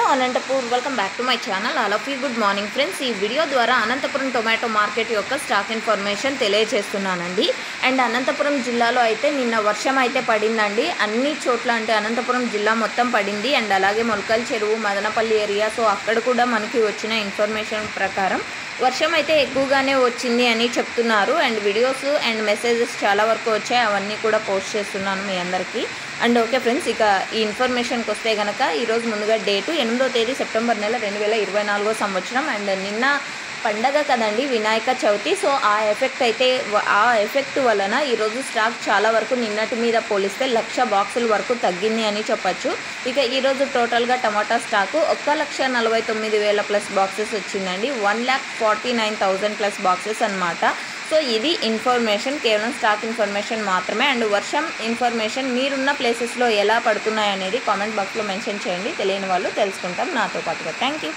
Hello Anantapur, welcome back to my channel. All of you good morning friends. ఈ video ద్వారా Anantapuram tomato market యొక్క stock information తెలియజేస్తున్నానండి. And Anantapuram జిల్లాలో అయితే నిన్న వర్షం అయితే పడిందండి. అన్ని చోట్ల అంటే అనంతపురం జిల్లా మొత్తం పడింది. అండ్ అలాగే మొలకల్ చెరువు, మదనపల్లి ఏరియా, సో అక్కడ కూడా మనకి వచ్చిన ఇన్ఫర్మేషన్ ప్రకారం వర్షం అయితే ఎక్కువగానే వచ్చింది అని చెప్తున్నారు. అండ్ వీడియోస్ అండ్ మెసేజెస్ చాలా వరకు వచ్చాయి, అవన్నీ కూడా పోస్ట్ చేస్తున్నాను మీ అందరికీ. అండ్ ఓకే ఫ్రెండ్స్, ఇక ఈ ఇన్ఫర్మేషన్కి వస్తే కనుక ఈరోజు ముందుగా డేటు 8వ తేదీ సెప్టెంబర్ నెల 2024 సంవత్సరం. అండ్ నిన్న పండగ కదండి, వినాయక చవితి. సో ఆ ఎఫెక్ట్ వలన ఈరోజు స్టాక్ చాలా వరకు నిన్నటి మీద పోలిస్తే 1,00,000 బాక్సుల వరకు తగ్గింది అని చెప్పచ్చు. ఇక ఈరోజు టోటల్గా టమాటా స్టాకు 1,49,000 ప్లస్ బాక్సెస్ వచ్చిందండి. 1,49,000 ప్లస్ బాక్సెస్ అనమాట. సో ఇది ఇన్ఫర్మేషన్, కేవలం స్టాక్ ఇన్ఫర్మేషన్ మాత్రమే. అండ్ వర్షం ఇన్ఫర్మేషన్ మీరున్న ప్లేసెస్లో ఎలా పడుతున్నాయి అనేది కామెంట్ బాక్స్లో మెన్షన్ చేయండి. తెలియని వాళ్ళు తెలుసుకుంటాం నాతో పాటుగా. Thank you.